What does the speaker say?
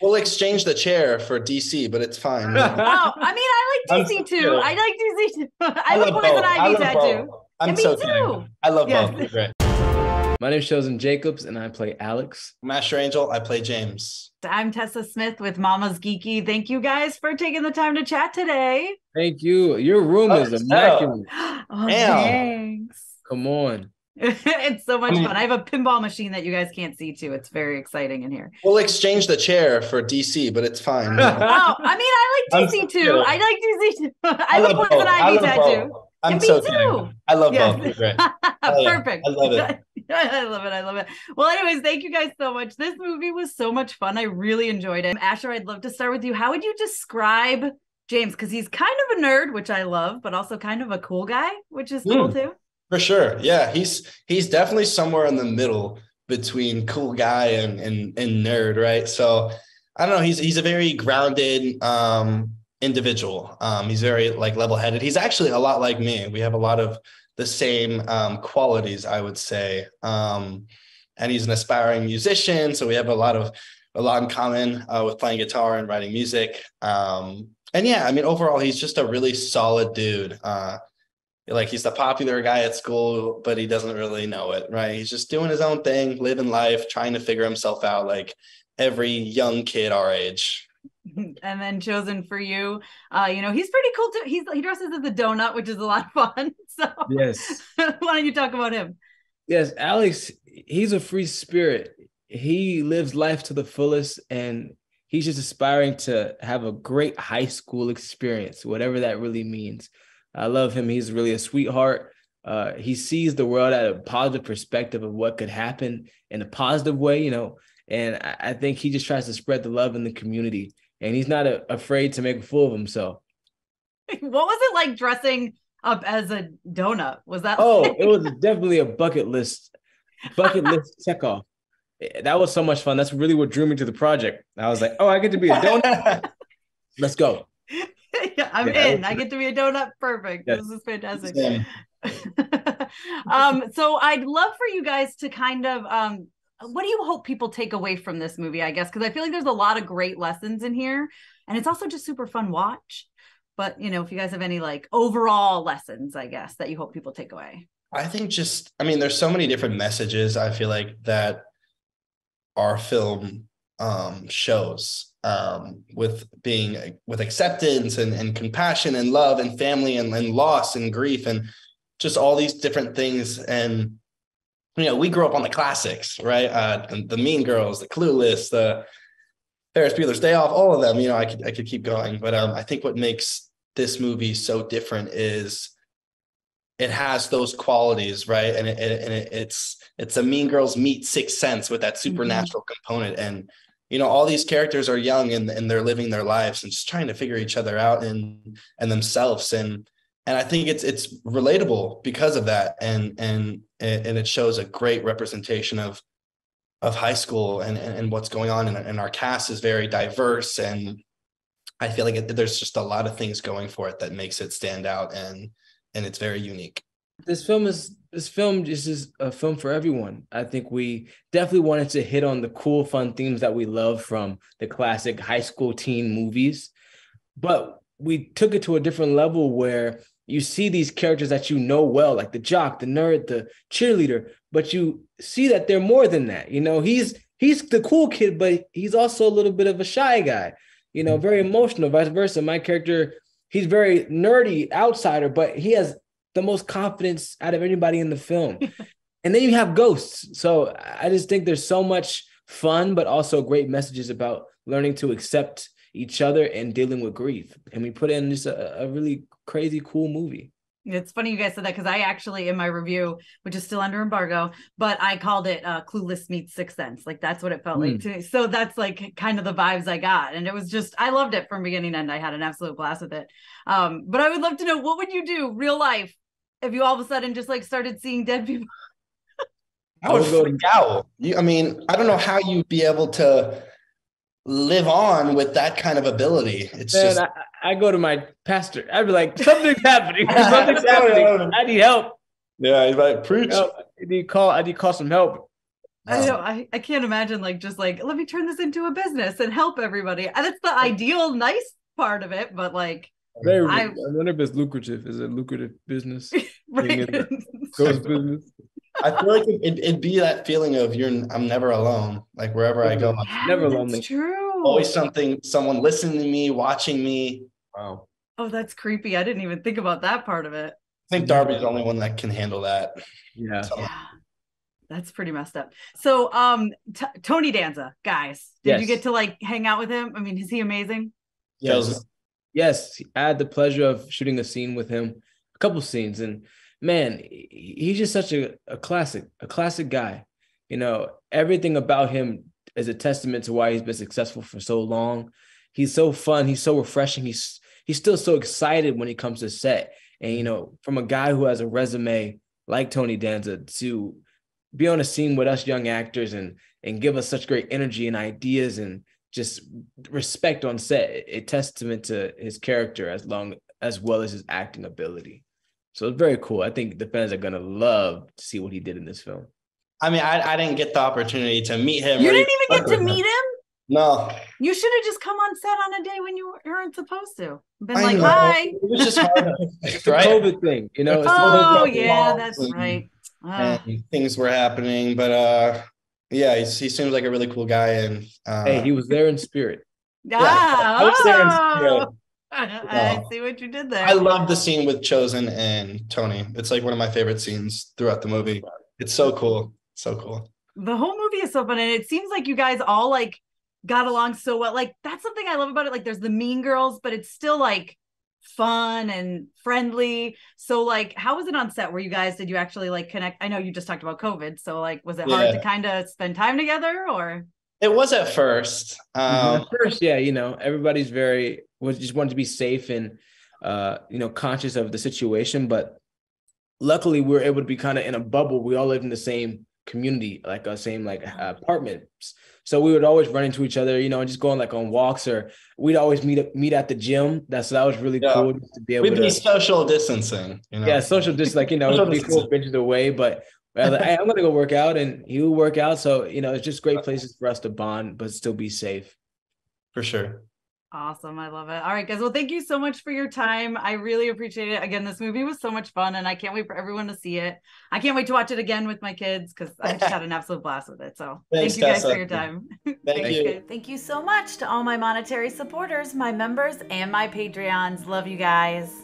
We'll exchange the chair for DC, but it's fine. Oh, I mean, I like DC too. I like DC too. I have a poison ivy tattoo. I'm And me so too. kidding. I love Yes. both. They're great. My name's Shazam Jacobs, and I play Alex. Master Angel, I play James. I'm Tessa Smith with Mama's Geeky. Thank you guys for taking the time to chat today. Thank you. Your room is immaculate. Oh, thanks. Come on. It's so much fun. I have a pinball machine that you guys can't see too. It's very exciting in here. We'll exchange the chair for DC, but it's fine. Oh, I mean, I like DC too. I like DC too. I have a poison ivy tattoo. I'm so kidding. I love both. They're great. Perfect. I love it. I love it. Well, anyways, thank you guys so much. This movie was so much fun. I really enjoyed it. Asher, I'd love to start with you. How would you describe James? Because he's kind of a nerd, which I love, but also kind of a cool guy, which is cool too. For sure. Yeah, he's definitely somewhere in the middle between cool guy and nerd, right? So I don't know. He's a very grounded individual. He's very like level-headed. He's actually a lot like me. We have a lot of the same qualities, I would say. And he's an aspiring musician, so we have a lot in common with playing guitar and writing music. And yeah, I mean, overall, he's just a really solid dude. Like he's the popular guy at school, but he doesn't really know it, right? He's just doing his own thing, living life, trying to figure himself out like every young kid our age. And then chosen for you, he's pretty cool too. He dresses as a donut, which is a lot of fun. So yes, why don't you talk about him? Yes, Alex, he's a free spirit. He lives life to the fullest, and he's just aspiring to have a great high school experience, whatever that really means. I love him. He's really a sweetheart. He sees the world at a positive perspective of what could happen in a positive way, and I think he just tries to spread the love in the community, and he's not afraid to make a fool of himself. What was it like dressing up as a donut? Was that it was definitely a bucket list check off. That was so much fun. That's really what drew me to the project. I was like, I get to be a donut. Let's go. Yeah, I'm in. I get to be a donut. Perfect. Yes. This is fantastic. So I'd love for you guys to kind of what do you hope people take away from this movie, I guess? Because I feel like there's a lot of great lessons in here, and it's also just super fun watch. But if you guys have any like overall lessons, I guess, that you hope people take away. I think there's so many different messages I feel like that our film shows. With acceptance and compassion and love and family and loss and grief and just all these different things. And, we grew up on the classics, right? The Mean Girls, the Clueless, the Ferris Bueller's Day Off, all of them, I could keep going. But I think what makes this movie so different is it has those qualities, right? And it's a Mean Girls meet Sixth Sense with that supernatural component. And all these characters are young and they're living their lives and just trying to figure each other out and themselves. And I think it's relatable because of that. And it shows a great representation of high school and what's going on. And our cast is very diverse. And I feel like there's just a lot of things going for it that makes it stand out. And it's very unique. This film is a film for everyone. I think we definitely wanted to hit on the cool, fun themes that we love from the classic high school teen movies, but we took it to a different level where you see these characters that well, like the jock, the nerd, the cheerleader, but you see that they're more than that. He's the cool kid, but he's also a little bit of a shy guy, very emotional, vice versa. My character, he's very nerdy outsider, but he has the most confidence out of anybody in the film. And then you have ghosts. So I just think there's so much fun, but also great messages about learning to accept each other and dealing with grief. And we put in just a really crazy, cool movie. It's funny you guys said that because I actually, in my review, which is still under embargo, but I called it Clueless meets Sixth Sense. Like that's what it felt like to me. So that's like kind of the vibes I got. And it was just, I loved it from beginning to end. I had an absolute blast with it. But I would love to know, what would you do real life if you all of a sudden just like started seeing dead people? I would freak out. I don't know how you'd be able to live on with that kind of It's I go to my pastor. I'd be like, something's happening. Something's happening. I need help. Yeah, he's like, preach. I need to call some help. I know. I can't imagine like just like, let me turn this into a business and help everybody. That's the ideal nice part of it, but like I wonder if it's lucrative. Is it a lucrative business? Right. Ghost business. I feel like it'd be that feeling of I'm never alone. Like wherever I go, Yeah, never that's lonely. true. Always someone listening to me, watching me. Wow. Oh, that's creepy. I didn't even think about that part of it. I think Darby's the only one that can handle that. Yeah. So, Yeah. That's pretty messed up. So, Tony Danza, guys, did you get to like hang out with him? I mean, is he amazing? yes. Yes, I had the pleasure of shooting a scene with him, a couple scenes, and man, he's just such a classic guy. You know, everything about him is a testament to why he's been successful for so long. He's so fun. He's so refreshing. He's still so excited when he comes to set. And, you know, from a guy who has a resume like Tony Danza to be on a scene with us young actors and give us such great energy and ideas and just respect on set, a testament to his character as well as his acting ability. So it's very cool. I think the fans are gonna love to see what he did in this film. I mean, I didn't get the opportunity to meet him. You didn't even get to meet him? No. You should have just come on set on a day when you weren't supposed to. Been I like, know. hi. It was just hard. It's the COVID thing, you know. Oh, yeah, that's right. And things were happening, but yeah, he seems like a really cool guy. And hey, he was there in spirit. I was there in spirit. I see what you did there. I love the scene with Chosen and Tony. It's like one of my favorite scenes throughout the movie. It's so cool. So cool. The whole movie is so fun. And it seems like you guys all like got along so well. Like that's something I love about it. Like there's the mean girls, but it's still like fun and friendly. So like, how was it on set? Did you actually like connect? I know you just talked about COVID. So like, was it hard to kind of spend time together or? It was at first. At first, yeah, you know, everybody's just wanted to be safe and, you know, conscious of the situation. But luckily we were able to be kind of in a bubble. We all lived in the same community, like same like apartments. So we would always run into each other, you know, and just going like on walks, or we'd always meet at the gym. That was really cool to be able to be social distancing, you know. Yeah, social distance, like, you know, be 4 benches away, but I was like, hey, I'm gonna go work out, and he would work out. So, you know, it's just great places for us to bond, but still be safe. For sure. Awesome. I love it. All right, guys. Well, thank you so much for your time. I really appreciate it. Again, this movie was so much fun, and I can't wait for everyone to see it. I can't wait to watch it again with my kids because I just had an absolute blast with it. So thank you guys for your time. Thank you. Thank you so much to all my monetary supporters, my members, and my Patreons. Love you guys.